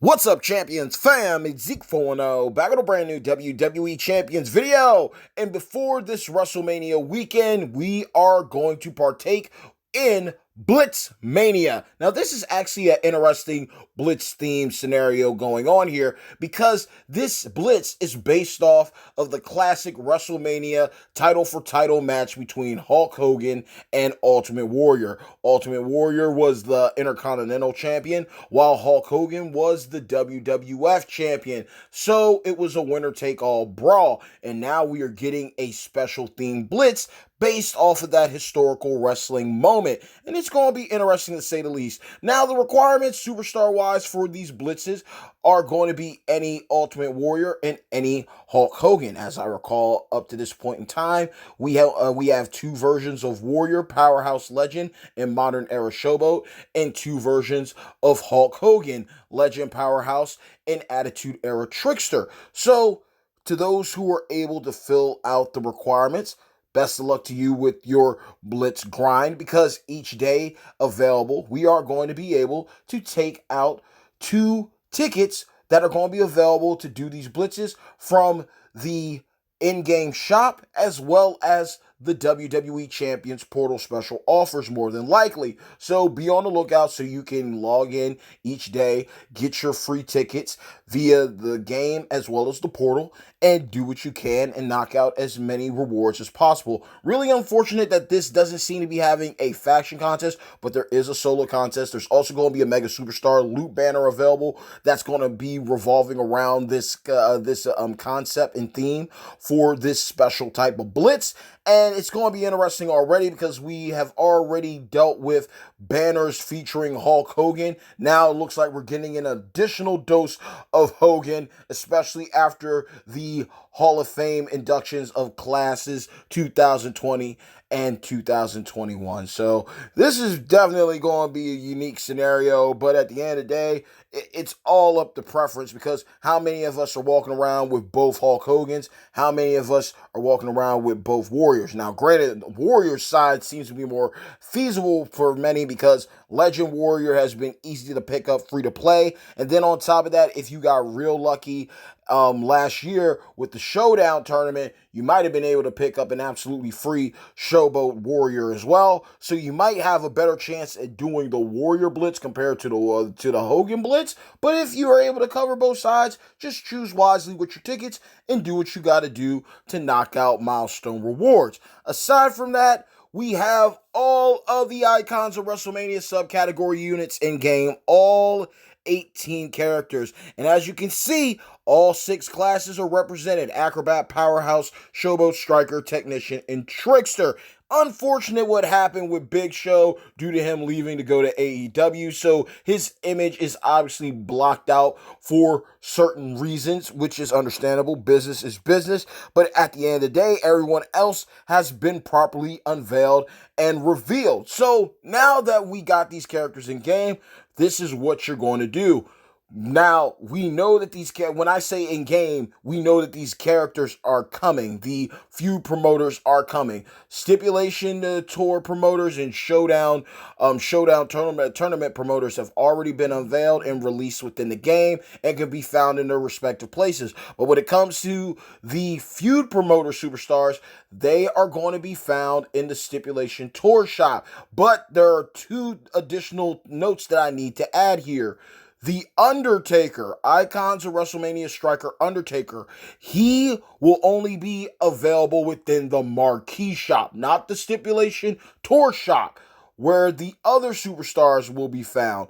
What's up, Champions fam? It's Zeke 410 back with a brand new WWE Champions video. And before this WrestleMania weekend, we are going to partake in Blitzmania. Now, this is actually an interesting Blitz themed scenario going on here because this Blitz is based off of the classic WrestleMania title for title match between Hulk Hogan and Ultimate Warrior. Ultimate Warrior was the Intercontinental Champion, while Hulk Hogan was the WWF Champion. So it was a winner-take-all brawl, and now we are getting a special themed Blitz based off of that historical wrestling moment. And it's going to be interesting to say the least. Now, the requirements, superstar-wise, for these blitzes are going to be any Ultimate Warrior and any Hulk Hogan. As I recall, up to this point in time, we have two versions of Warrior, Powerhouse Legend, and Modern Era Showboat, and two versions of Hulk Hogan, Legend, Powerhouse, and Attitude Era Trickster. So, to those who are able to fill out the requirements, best of luck to you with your Blitz grind, because each day available, we are going to be able to take out 2 tickets that are going to be available to do these Blitzes from the in-game shop, as well as the WWE Champions Portal special offers, more than likely. So be on the lookout so you can log in each day, get your free tickets via the game as well as the portal, and do what you can and knock out as many rewards as possible. Really unfortunate that this doesn't seem to be having a faction contest, but there is a solo contest. There's also going to be a Mega Superstar loot banner available that's going to be revolving around this concept and theme for this special type of Blitz. And it's going to be interesting already because we have already dealt with banners featuring Hulk Hogan. Now it looks like we're getting an additional dose of Hogan, especially after the Hall of Fame inductions of classes 2020 and 2021. So this is definitely going to be a unique scenario, but at the end of the day, it's all up to preference, because how many of us are walking around with both Hulk Hogans? How many of us are walking around with both Warriors? Now, granted, the Warrior side seems to be more feasible for many because Legend Warrior has been easy to pick up, free to play. And then on top of that, if you got real lucky last year with the Showdown tournament, you might have been able to pick up an absolutely free Showboat Warrior as well. So you might have a better chance at doing the Warrior Blitz compared to the Hogan Blitz. But if you are able to cover both sides, just choose wisely with your tickets and do what you got to do to knock out milestone rewards. Aside from that, we have all of the Icons of WrestleMania subcategory units in game, all 18 characters. And as you can see, all 6 classes are represented: Acrobat, Powerhouse, Showboat, Striker, Technician, and Trickster. Unfortunate what happened with Big Show due to him leaving to go to AEW, so his image is obviously blocked out for certain reasons, which is understandable. Business is business, but at the end of the day, everyone else has been properly unveiled and revealed. So now that we got these characters in game, this is what you're going to do. Now, we know that when I say in game, we know that these characters are coming. The feud promoters are coming. Stipulation tour promoters and showdown tournament promoters have already been unveiled and released within the game and can be found in their respective places. But when it comes to the feud promoter superstars, they are going to be found in the Stipulation Tour shop. But there are 2 additional notes that I need to add here. The Undertaker, Icons of WrestleMania striker Undertaker, he will only be available within the Marquee shop, not the Stipulation Tour shop, where the other superstars will be found.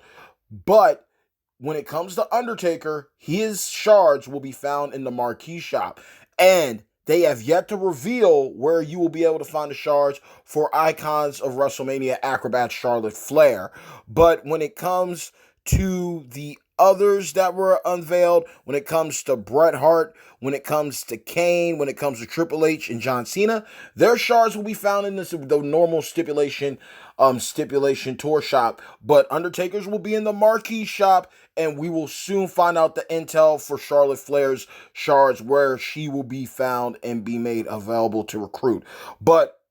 But when it comes to Undertaker, his shards will be found in the Marquee shop. And they have yet to reveal where you will be able to find the shards for Icons of WrestleMania Acrobat Charlotte Flair. But when it comes to the others that were unveiled, when it comes to Bret Hart, when it comes to Kane, when it comes to Triple H and John Cena, their shards will be found in the normal stipulation tour shop. But Undertaker's will be in the Marquee shop, and we will soon find out the intel for Charlotte Flair's shards, where she will be found and be made available to recruit. But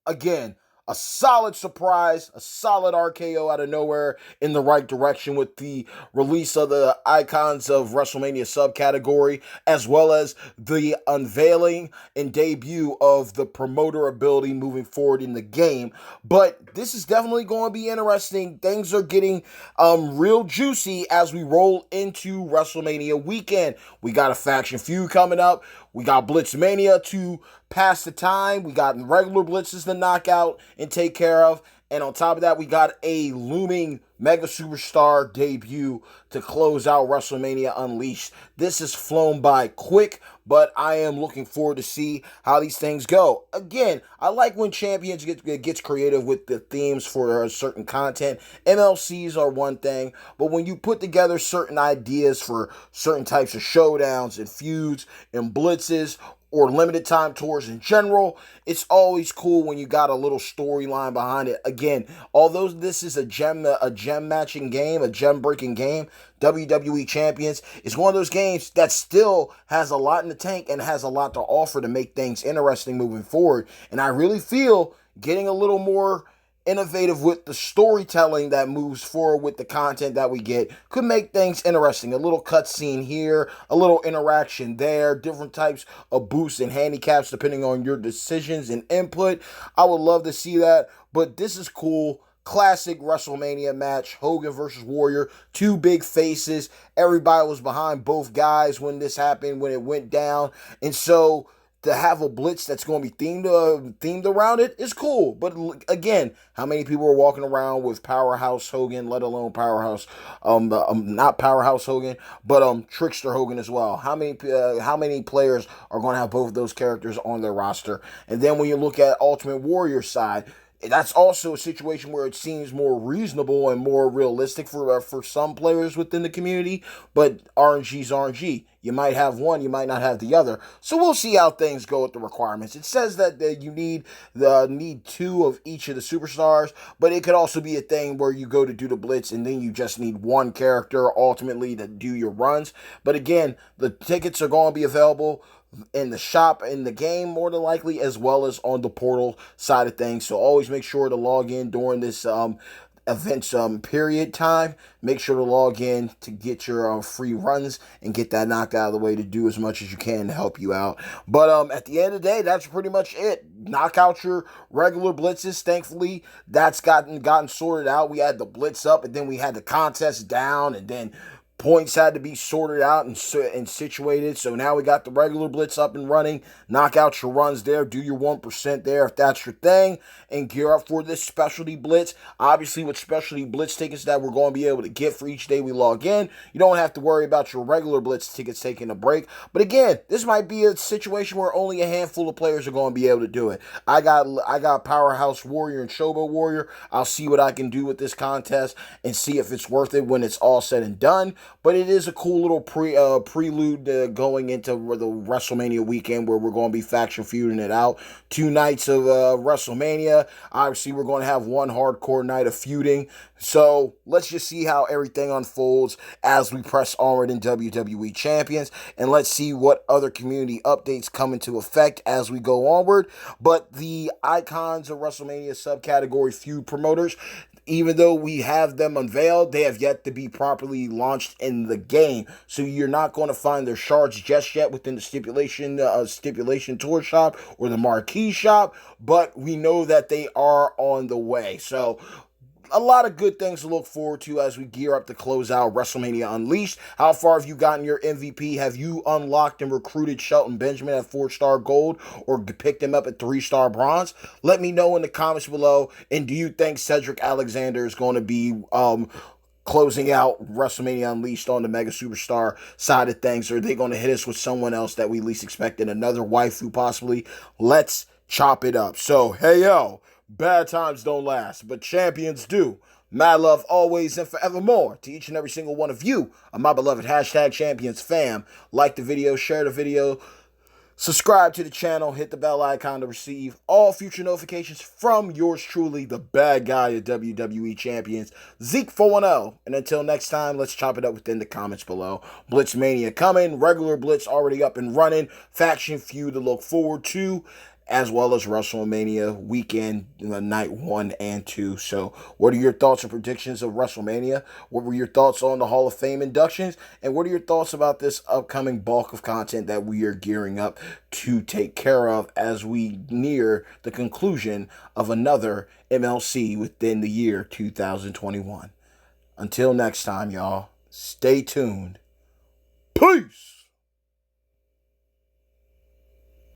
again, a solid surprise, a solid RKO out of nowhere in the right direction with the release of the Icons of WrestleMania subcategory, as well as the unveiling and debut of the promoter ability moving forward in the game. But this is definitely going to be interesting. Things are getting real juicy as we roll into WrestleMania weekend. We got a faction feud coming up. We got Blitzmania to pass the time. We got regular blitzes to knock out and take care of. And on top of that, we got a looming Mega Superstar debut to close out WrestleMania Unleashed. This has flown by quick, but I am looking forward to see how these things go. Again, I like when Champions gets creative with the themes for certain content. MLCs are one thing, but when you put together certain ideas for certain types of showdowns and feuds and blitzes, or limited time tours in general, it's always cool when you got a little storyline behind it. Again, although this is a gem matching game, a gem breaking game, WWE Champions is one of those games that still has a lot in the tank and has a lot to offer to make things interesting moving forward. And I really feel getting a little more innovative with the storytelling that moves forward with the content that we get could make things interesting. A little cutscene here, a little interaction there, different types of boosts and handicaps depending on your decisions and input. I would love to see that, but this is cool. Classic WrestleMania match, Hogan versus Warrior, two big faces. Everybody was behind both guys when this happened, when it went down. And so to have a blitz that's going to be themed around it is cool. But again, how many people are walking around with Powerhouse Hogan, let alone Powerhouse, not Powerhouse Hogan, but Trickster Hogan as well? How many players are going to have both of those characters on their roster? And then when you look at Ultimate Warrior side, that's also a situation where it seems more reasonable and more realistic for some players within the community. But RNG's RNG. You might have one, you might not have the other. So we'll see how things go with the requirements. It says that you need two of each of the superstars, but it could also be a thing where you go to do the blitz and then you just need one character ultimately to do your runs. But again, the tickets are going to be available in the shop, in the game, more than likely, as well as on the portal side of things. So always make sure to log in during this events period time. Make sure to log in to get your free runs and get that knocked out of the way to do as much as you can to help you out. But at the end of the day, that's pretty much it. Knock out your regular blitzes. Thankfully, that's gotten sorted out. We had the blitz up, and then we had the contest down, and then points had to be sorted out and situated. So now we got the regular blitz up and running. Knock out your runs there. Do your 1% there if that's your thing. And gear up for this specialty blitz. Obviously, with specialty blitz tickets that we're going to be able to get for each day we log in, you don't have to worry about your regular blitz tickets taking a break. But again, this might be a situation where only a handful of players are going to be able to do it. I got Powerhouse Warrior and Showboat Warrior. I'll see what I can do with this contest and see if it's worth it when it's all said and done. But it is a cool little prelude going into the WrestleMania weekend where we're going to be faction feuding it out. 2 nights of WrestleMania. Obviously, we're going to have one hardcore night of feuding. So let's just see how everything unfolds as we press onward in WWE Champions. And let's see what other community updates come into effect as we go onward. But the Icons of WrestleMania subcategory feud promoters, even though we have them unveiled, they have yet to be properly launched in the game. So you're not going to find their shards just yet within the stipulation tour shop or the marquee shop, but we know that they are on the way. So a lot of good things to look forward to as we gear up to close out WrestleMania Unleashed. How far have you gotten your MVP? Have you unlocked and recruited Shelton Benjamin at 4-star gold or picked him up at 3-star bronze? Let me know in the comments below. And do you think Cedric Alexander is going to be closing out WrestleMania Unleashed on the Mega Superstar side of things? Or are they going to hit us with someone else that we least expected? Another waifu possibly? Let's chop it up. So, hey yo. Bad times don't last, but champions do. Mad love always and forevermore to each and every single one of you, my beloved #champions fam. Like the video, share the video, subscribe to the channel, hit the bell icon to receive all future notifications from yours truly, the bad guy of WWE Champions, Zeke 410. And until next time, let's chop it up within the comments below. Blitzmania coming, regular blitz already up and running, faction feud to look forward to. as well as WrestleMania weekend, night 1 and 2. So, what are your thoughts and predictions of WrestleMania? What were your thoughts on the Hall of Fame inductions? And what are your thoughts about this upcoming bulk of content that we are gearing up to take care of as we near the conclusion of another MLC within the year 2021? Until next time, y'all, stay tuned. Peace!